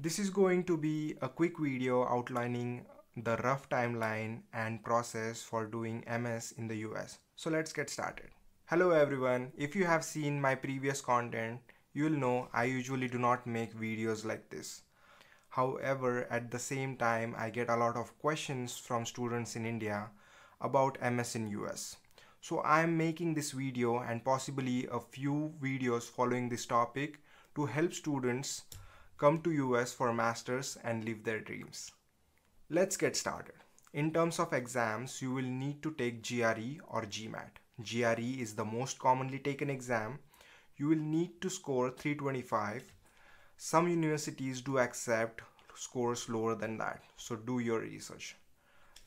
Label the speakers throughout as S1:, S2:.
S1: This is going to be a quick video outlining the rough timeline and process for doing MS in the US. So let's get started. Hello everyone, if you have seen my previous content, you'll know I usually do not make videos like this. However, at the same time, I get a lot of questions from students in India about MS in US. So I'm making this video and possibly a few videos following this topic to help students come to US for masters and live their dreams. Let's get started. In terms of exams, you will need to take GRE or GMAT. GRE is the most commonly taken exam. You will need to score 325. Some universities do accept scores lower than that, so do your research.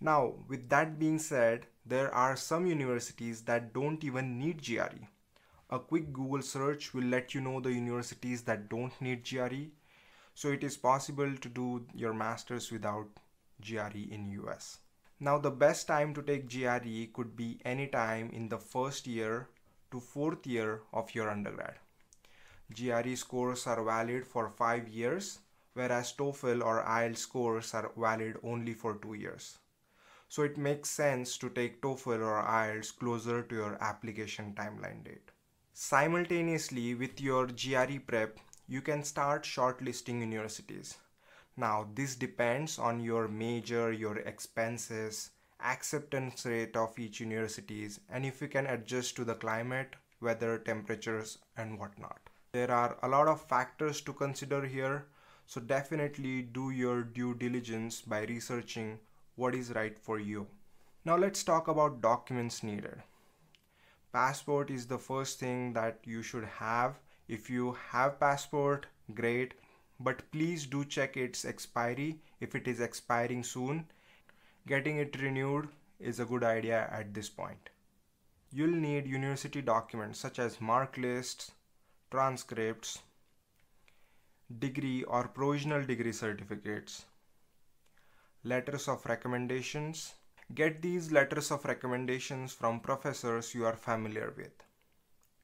S1: Now, with that being said, there are some universities that don't even need GRE. A quick Google search will let you know the universities that don't need GRE. So it is possible to do your masters without GRE in US. Now the best time to take GRE could be any time in the first year to fourth year of your undergrad. GRE scores are valid for 5 years, whereas TOEFL or IELTS scores are valid only for 2 years. So it makes sense to take TOEFL or IELTS closer to your application timeline date. Simultaneously with your GRE prep, you can start shortlisting universities. Now this depends on your major, your expenses, acceptance rate of each universities, and if you can adjust to the climate, weather, temperatures and whatnot. There are a lot of factors to consider here, so definitely do your due diligence by researching what is right for you. Now let's talk about documents needed. Passport is the first thing that you should have. If you have passport, great, but please do check its expiry. If it is expiring soon, getting it renewed is a good idea at this point. You'll need university documents such as mark lists, transcripts, degree or provisional degree certificates, letters of recommendations. Get these letters of recommendations from professors you are familiar with.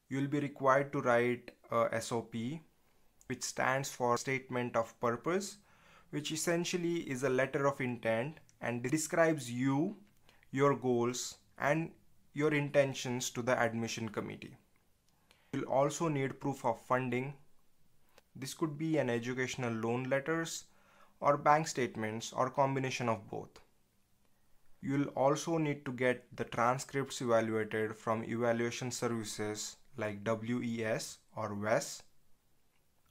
S1: You'll be required to write a SOP, which stands for Statement of Purpose, which essentially is a letter of intent and describes you, your goals, and your intentions to the admission committee. You'll also need proof of funding. This could be an educational loan letters or bank statements or combination of both. You'll also need to get the transcripts evaluated from evaluation services like WES or WES.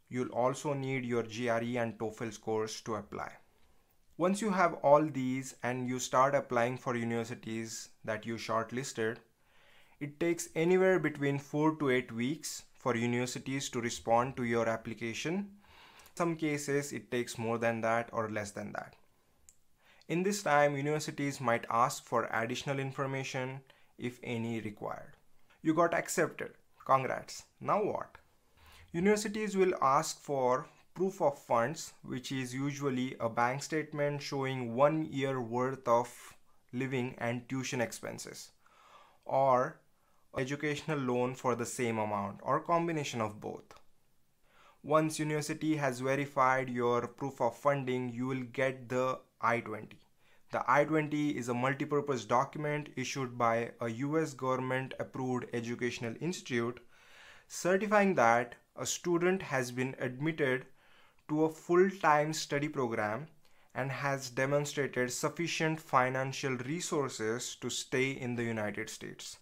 S1: You'll also need your GRE and TOEFL scores to apply. Once you have all these and you start applying for universities that you shortlisted, it takes anywhere between 4 to 8 weeks for universities to respond to your application. In some cases, it takes more than that or less than that. In this time, universities might ask for additional information if any required. You got accepted. Congrats. Now what? Universities will ask for proof of funds, which is usually a bank statement showing 1 year worth of living and tuition expenses, or educational loan for the same amount, or combination of both. Once university has verified your proof of funding, you will get the I-20. The I-20 is a multipurpose document issued by a US government approved educational institute certifying that a student has been admitted to a full-time study program and has demonstrated sufficient financial resources to stay in the United States.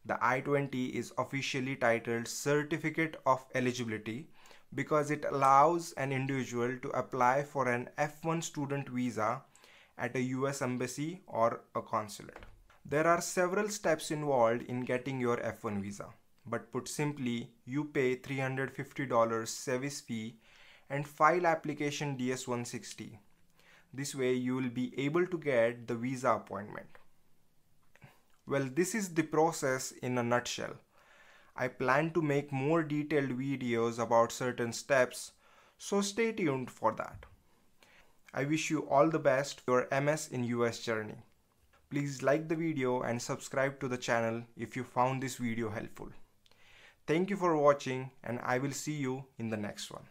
S1: The I-20 is officially titled Certificate of Eligibility because it allows an individual to apply for an F1 student visa at a US embassy or a consulate. There are several steps involved in getting your F1 visa, but put simply, you pay $350 service fee and file application DS-160. This way you will be able to get the visa appointment. Well, this is the process in a nutshell. I plan to make more detailed videos about certain steps, so stay tuned for that. I wish you all the best for your MS in US journey. Please like the video and subscribe to the channel if you found this video helpful. Thank you for watching, and I will see you in the next one.